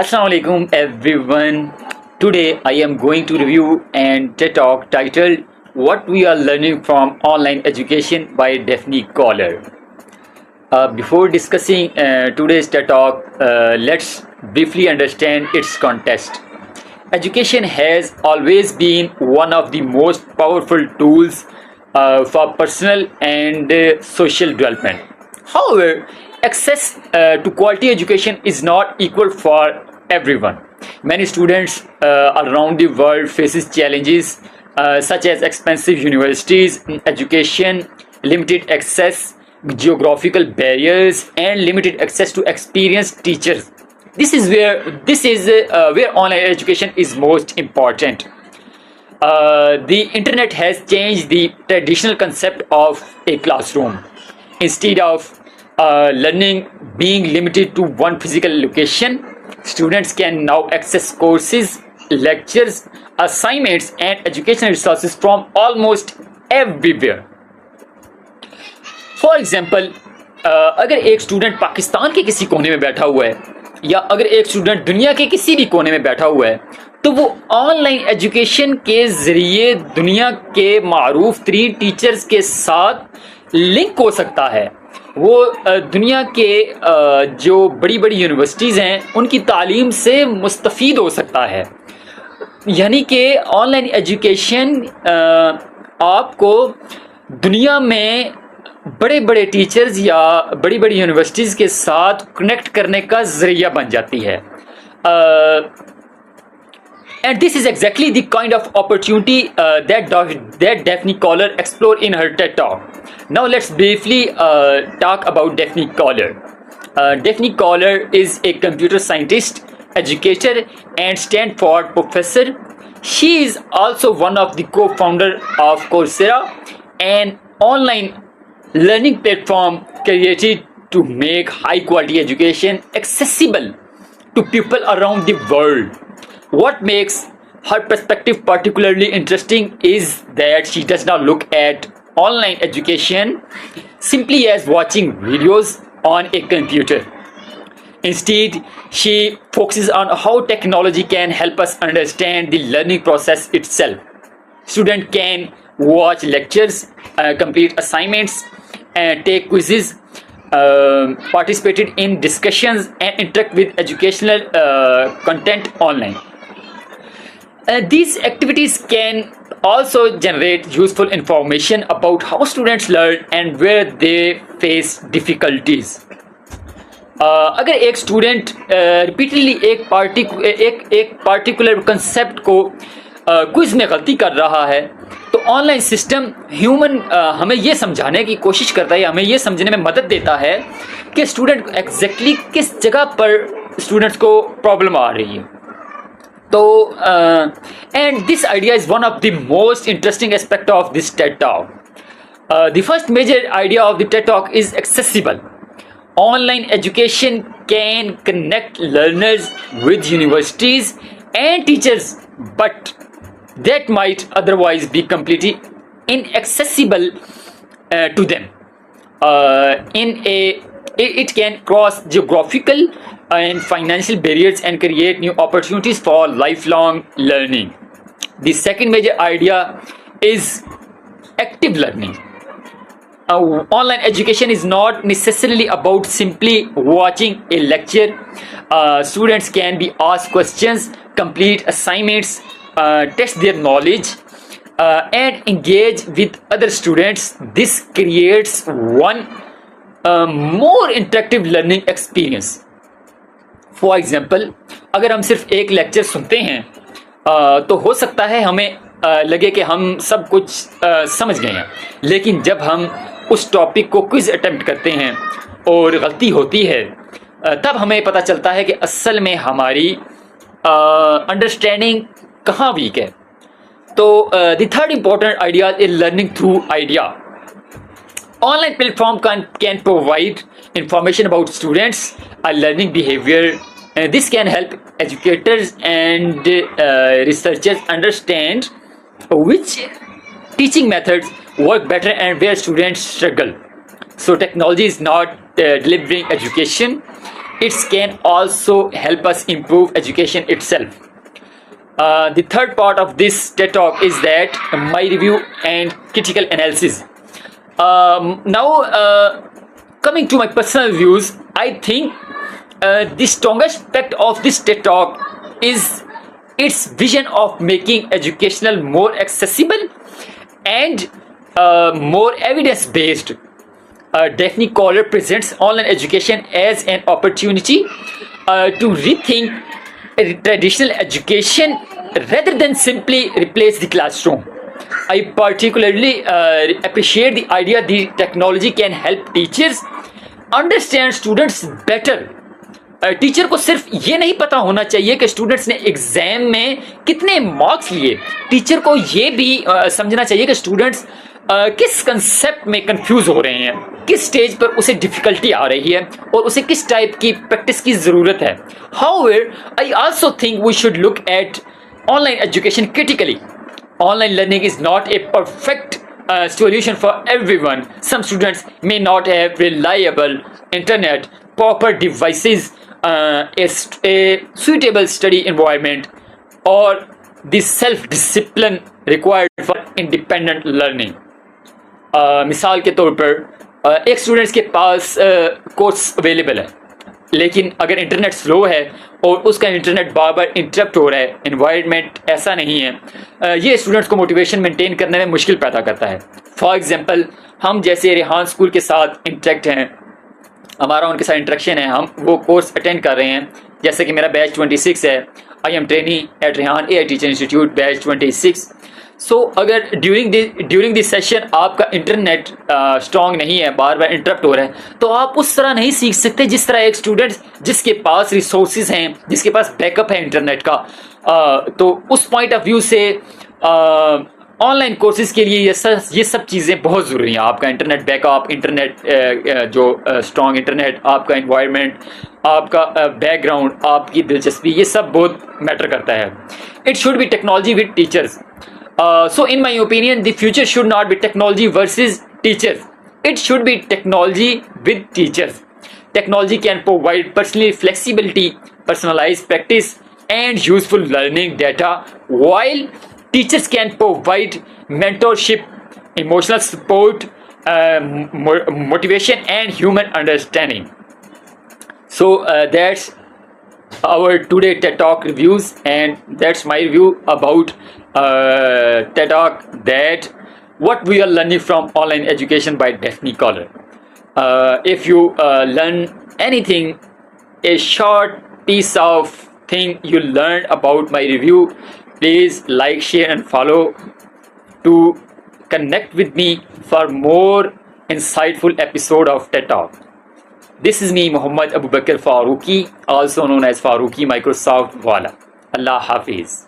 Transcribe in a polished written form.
Assalamualaikum everyone. Today I am going to review and TED Talk titled What We Are Learning from Online Education by Daphne Collar. Before discussing today's TED Talk, let's briefly understand its context. Education has always been one of the most powerful tools for personal and social development. However, access to quality education is not equal for everyone. Many students around the world faces challenges such as expensive universities, education, limited access, geographical barriers, and limited access to experienced teachers. This is where online education is most important. The internet has changed the traditional concept of a classroom. Instead of learning being limited to one physical location, students can now access courses, lectures, assignments, and educational resources from almost everywhere. For example अगर एक student Pakistan के किसी कोने में बैठा हुआ है या अगर एक स्टूडेंट दुनिया के किसी भी कोने में बैठा हुआ है तो वो ऑनलाइन एजुकेशन के ज़रिए दुनिया के मारूफ तरीन टीचर्स के साथ लिंक हो सकता है। वो दुनिया के जो बड़ी बड़ी यूनिवर्सिटीज़ हैं उनकी तालीम से मुस्तफ़ीद हो सकता है। यानी कि ऑनलाइन एजुकेशन आपको दुनिया में बड़े बड़े टीचर्स या बड़ी बड़ी यूनिवर्सिटीज़ के साथ कनेक्ट करने का ज़रिया बन जाती है। And this is exactly the kind of opportunity that Daphne Collar explored in her TED Talk. Now let's briefly talk about Daphne Collar. Daphne Collar is a computer scientist, educator, and Stanford professor. She is also one of the co-founder of Coursera, an online learning platform created to make high quality education accessible to people around the world. What makes her perspective particularly interesting is that she does not look at online education simply as watching videos on a computer. Instead, she focuses on how technology can help us understand the learning process itself. Students can watch lectures, complete assignments, and take quizzes, participated in discussions, and interact with educational content online. These activities can also generate useful information about how students learn and where they face difficulties. अगर एक student repeatedly एक particular concept को quiz में गलती कर रहा है तो ऑनलाइन सिस्टम हमें ये समझाने की कोशिश करता है, हमें ये समझने में मदद देता है कि स्टूडेंट एग्जैक्टली किस जगह पर स्टूडेंट्स को प्रॉब्लम आ रही है। तो and this idea is one of the most interesting aspect of this TED talk. The first major idea of the TED talk is accessible. Online education can connect learners with universities and teachers, but that might otherwise be completely inaccessible to them. It can cross geographical and financial barriers and create new opportunities for lifelong learning. The second major idea is active learning. Online education is not necessarily about simply watching a lecture. Students can be asked questions, complete assignments, test their knowledge, and engage with other students. This creates one more interactive learning experience. For example, अगर हम सिर्फ एक lecture सुनते हैं तो हो सकता है हमें लगे कि हम सब कुछ समझ गए हैं, लेकिन जब हम उस टॉपिक को क्विज अटेम्प्ट करते हैं और गलती होती है तब हमें पता चलता है कि असल में हमारी अंडरस्टैंडिंग कहाँ वीक है. तो the third important idea is learning through idea. Online platform can provide information about students learning behavior. This can help educators and researchers understand which teaching methods work better and where students struggle. So technology is not delivering education, it can also help us improve education itself. The third part of this TED Talk is that my review and critical analysis. Now, coming to my personal views, I think the strongest aspect of this TED Talk is its vision of making educational more accessible and more evidence-based. Daphne Koller presents online education as an opportunity to rethink traditional education rather than simply replace the classroom. I particularly appreciate the idea that technology can help teachers understand students better. Teacher को सिर्फ ये नहीं पता होना चाहिए कि students ने exam में कितने मार्क्स लिए, टीचर को ये भी समझना चाहिए कि स्टूडेंट्स किस कंसेप्ट में कंफ्यूज हो रहे हैं, किस स्टेज पर उसे डिफिकल्टी आ रही है और उसे किस टाइप की प्रैक्टिस की ज़रूरत है. However, I also think we should look at online education critically. Online learning is not a perfect solution for everyone. Some students may not have reliable internet, proper devices, a suitable study environment, or the self-discipline required for independent learning. मिसाल के तौर पर एक students के पास course available है, लेकिन अगर internet slow है और उसका इंटरनेट बार बार इंटरप्ट हो रहा है, एनवायरनमेंट ऐसा नहीं है, ये स्टूडेंट्स को मोटिवेशन मेंटेन करने में मुश्किल पैदा करता है. फॉर एग्जांपल, हम जैसे रेहान स्कूल के साथ इंटरेक्ट हैं, हमारा उनके साथ इंटरेक्शन है, हम वो कोर्स अटेंड कर रहे हैं. जैसे कि मेरा बैच 26 है, I am training at Rehan AI teacher institute batch 26. सो अगर ड्यूरिंग दिस सेशन आपका इंटरनेट स्ट्रॉन्ग नहीं है, बार बार इंटरप्ट हो रहा है, तो आप उस तरह नहीं सीख सकते जिस तरह एक स्टूडेंट जिसके पास रिसोर्सेज हैं, जिसके पास बैकअप है इंटरनेट का. तो उस पॉइंट ऑफ व्यू से ऑनलाइन कोर्सेज के लिए ये सब चीज़ें बहुत ज़रूरी हैं. आपका इंटरनेट बैकअप, इंटरनेट जो स्ट्रॉन्ग इंटरनेट, आपका इन्वायरमेंट, आपका बैकग्राउंड, आपकी दिलचस्पी, ये सब बहुत मैटर करता है. It should be technology with teachers. So in my opinion, the future should not be technology versus teachers. It should be technology with teachers. Technology can provide personal flexibility, personalized practice, and useful learning data, while teachers can provide mentorship, emotional support, motivation, and human understanding. So that's our today TED Talk reviews, and that's my review about TED Talk, that what we are learning from online education by Daphne Koller. If you learn anything, a short piece of thing you learned about my review, please like, share and follow to connect with me for more insightful episode of TED Talk. This is me, Muhammad Abu Bakr Farooqi, also known as Farooqi Microsoft Wala. Allah Hafiz.